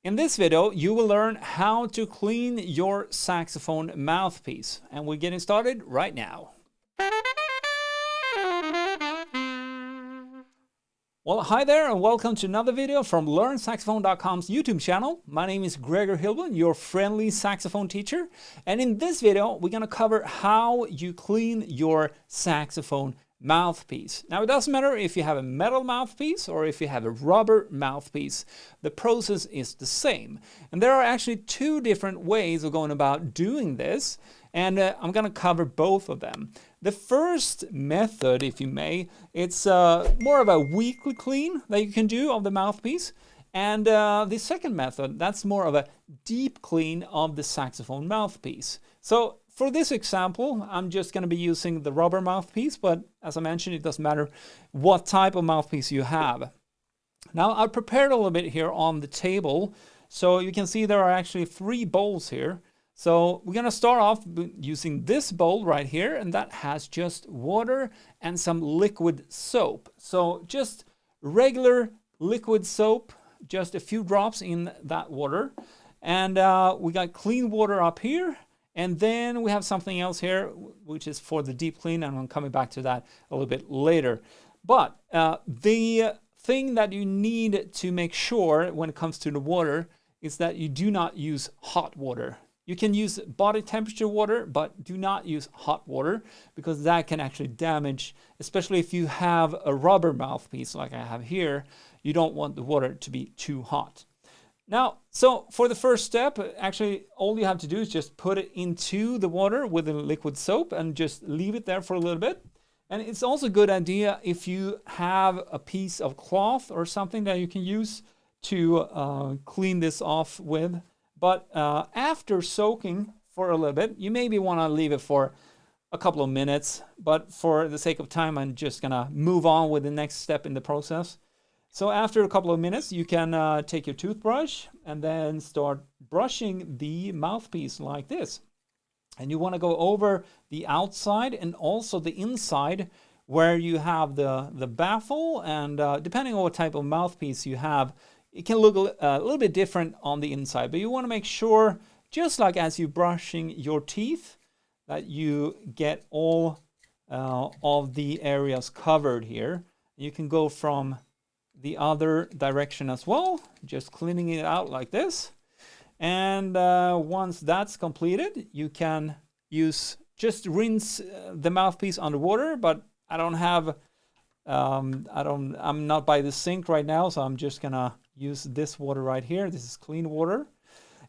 In this video, you will learn how to clean your saxophone mouthpiece, and we're getting started right now. Well, hi there and welcome to another video from LearnSaxophone.com's YouTube channel. My name is Gregor Hilbun, your friendly saxophone teacher. And in this video, we're going to cover how you clean your saxophone mouthpiece. Now, it doesn't matter if you have a metal mouthpiece or if you have a rubber mouthpiece. The process is the same. And there are actually two different ways of going about doing this. And I'm going to cover both of them. The first method, if you may, it's more of a weekly clean that you can do of the mouthpiece. And the second method, that's more of a deep clean of the saxophone mouthpiece. So for this example, I'm just going to be using the rubber mouthpiece, but as I mentioned, it doesn't matter what type of mouthpiece you have. Now, I prepared a little bit here on the table. So you can see there are actually 3 bowls here. So we're going to start off using this bowl right here, and that has just water and some liquid soap. So just regular liquid soap, just a few drops in that water. And we got clean water up here. And then we have something else here, which is for the deep clean, and I'm coming back to that a little bit later. But the thing that you need to make sure when it comes to the water is that you do not use hot water. You can use body temperature water, but do not use hot water because that can actually damage, especially if you have a rubber mouthpiece like I have here. You don't want the water to be too hot. Now, so for the first step, actually all you have to do is just put it into the water with the liquid soap and just leave it there for a little bit. And it's also a good idea if you have a piece of cloth or something that you can use to clean this off with. But after soaking for a little bit, you maybe want to leave it for a couple of minutes. But for the sake of time, I'm just going to move on with the next step in the process. So after a couple of minutes, you can take your toothbrush and then start brushing the mouthpiece like this. And you want to go over the outside and also the inside where you have the baffle. And depending on what type of mouthpiece you have, it can look a little bit different on the inside, but you want to make sure, just like as you're brushing your teeth, that you get all of the areas covered here. You can go from the other direction as well, just cleaning it out like this. And once that's completed, you can just rinse the mouthpiece underwater, but I don't have, I'm not by the sink right now, so I'm just gonna use this water right here. This is clean water.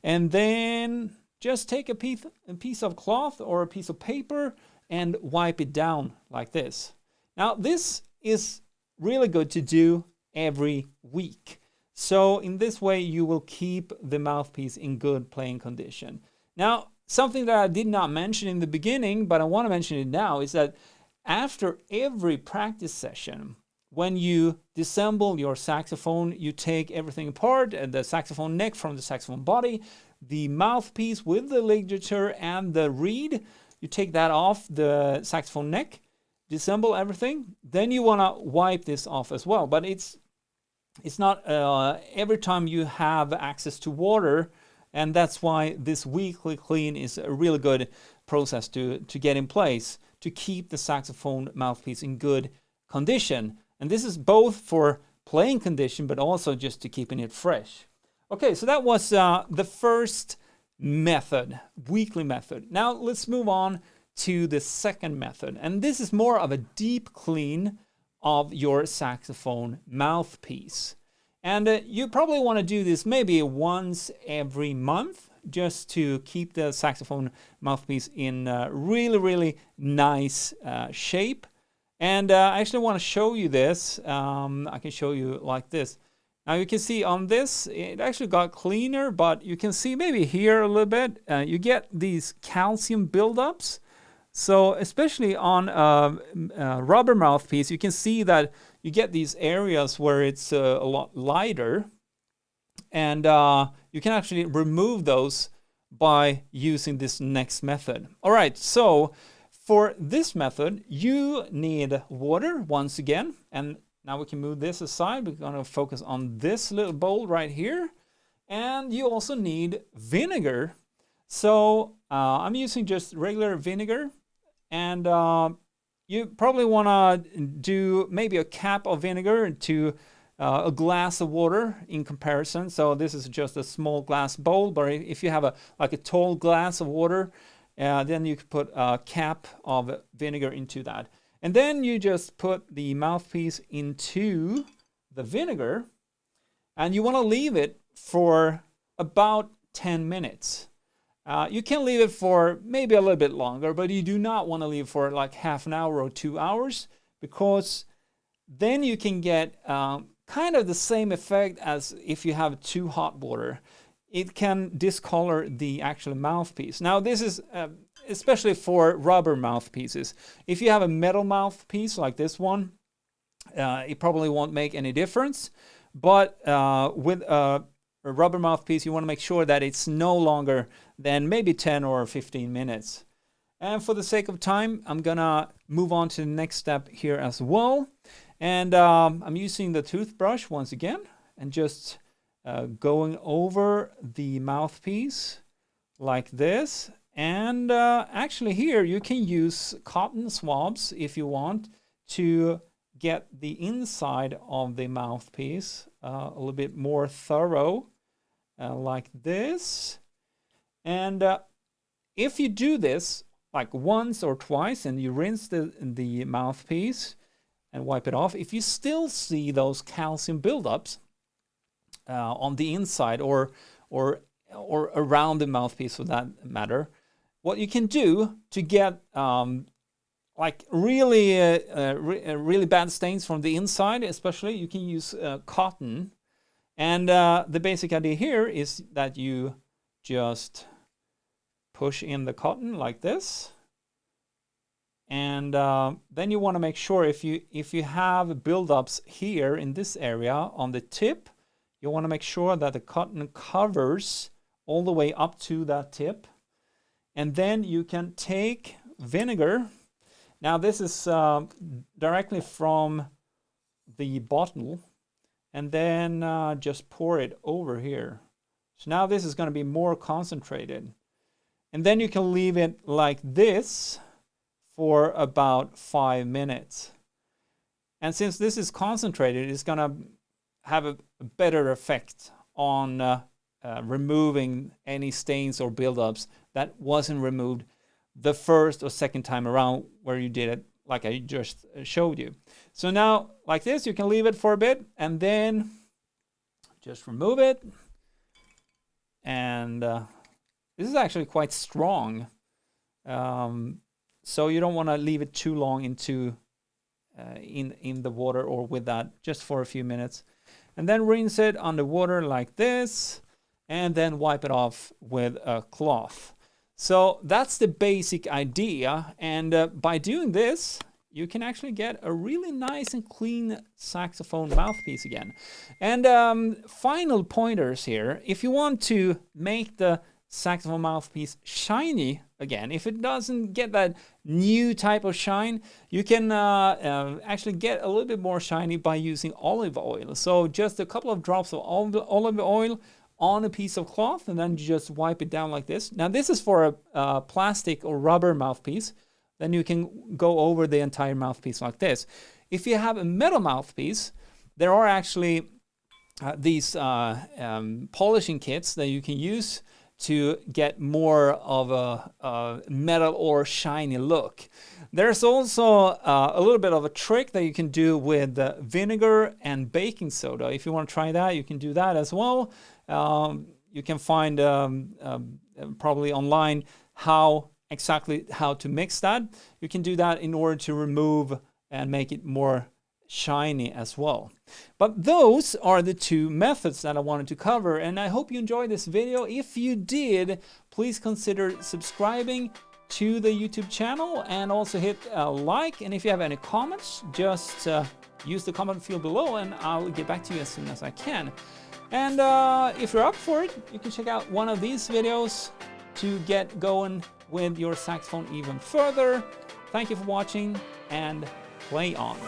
And then just take a piece of cloth or a piece of paper and wipe it down like this. Now, this is really good to do every week. So in this way, you will keep the mouthpiece in good playing condition. Now, something that I did not mention in the beginning, but I want to mention it now, is that after every practice session, when you disassemble your saxophone, you take everything apart, the saxophone neck from the saxophone body, the mouthpiece with the ligature and the reed, you take that off the saxophone neck, disassemble everything. Then you want to wipe this off as well. But it's not every time you have access to water, and that's why this weekly clean is a really good process to get in place to keep the saxophone mouthpiece in good condition. And this is both for playing condition, but also just to keeping it fresh. Okay, so that was the first method, weekly method. Now let's move on to the second method. And this is more of a deep clean of your saxophone mouthpiece. And you probably want to do this maybe once every month, just to keep the saxophone mouthpiece in really, really nice shape. And I actually want to show you this. I can show you like this. Now you can see on this, it actually got cleaner, but you can see maybe here a little bit, you get these calcium buildups. So especially on a rubber mouthpiece, you can see that you get these areas where it's a lot lighter. And you can actually remove those by using this next method. All right, so for this method, you need water once again. And now we can move this aside. We're going to focus on this little bowl right here. And you also need vinegar. So I'm using just regular vinegar, and you probably want to do maybe a cap of vinegar to a glass of water in comparison. So this is just a small glass bowl, but if you have a tall glass of water, then you could put a cap of vinegar into that. And then you just put the mouthpiece into the vinegar, and you want to leave it for about 10 minutes. You can leave it for maybe a little bit longer, but you do not want to leave for like half an hour or 2 hours, because then you can get kind of the same effect as if you have too hot water. It can discolor the actual mouthpiece. Now this is especially for rubber mouthpieces. If you have a metal mouthpiece like this one, it probably won't make any difference. But with a rubber mouthpiece, you want to make sure that it's no longer than maybe 10 or 15 minutes. And for the sake of time, I'm gonna move on to the next step here as well. And I'm using the toothbrush once again, and just going over the mouthpiece like this. And actually here you can use cotton swabs if you want to get the inside of the mouthpiece a little bit more thorough, like this. And if you do this like once or twice and you rinse the mouthpiece and wipe it off, if you still see those calcium buildups on the inside or around the mouthpiece for that matter, what you can do to get like really bad stains from the inside, especially, you can use cotton. And the basic idea here is that you just push in the cotton like this, and then you want to make sure if you have buildups here in this area on the tip, you want to make sure that the cotton covers all the way up to that tip. And then you can take vinegar. Now this is directly from the bottle, and then just pour it over here. So now this is going to be more concentrated. And then you can leave it like this for about 5 minutes. And since this is concentrated, it's going to have a better effect on removing any stains or buildups that wasn't removed the first or second time around where you did it like I just showed you. So now like this, you can leave it for a bit and then just remove it. And this is actually quite strong, so you don't want to leave it too long into in the water or with that, just for a few minutes. And then rinse it underwater like this, and then wipe it off with a cloth. So that's the basic idea, and by doing this, you can actually get a really nice and clean saxophone mouthpiece again. And final pointers here: if you want to make the saxophone mouthpiece shiny again, if it doesn't get that new type of shine, you can actually get a little bit more shiny by using olive oil. So just a couple of drops of olive oil on a piece of cloth, and then you just wipe it down like this. Now this is for a plastic or rubber mouthpiece. Then you can go over the entire mouthpiece like this. If you have a metal mouthpiece, there are actually these polishing kits that you can use to get more of a metal or shiny look. There's also a little bit of a trick that you can do with vinegar and baking soda. If you want to try that, you can do that as well. You can find probably online exactly how to mix that. You can do that in order to remove and make it more shiny as well. But those are the two methods that I wanted to cover, and I hope you enjoyed this video. If you did, please consider subscribing to the YouTube channel and also hit a like. And if you have any comments, just use the comment field below and I'll get back to you as soon as I can. And if you're up for it, you can check out one of these videos to get going with your saxophone even further. Thank you for watching, and play on.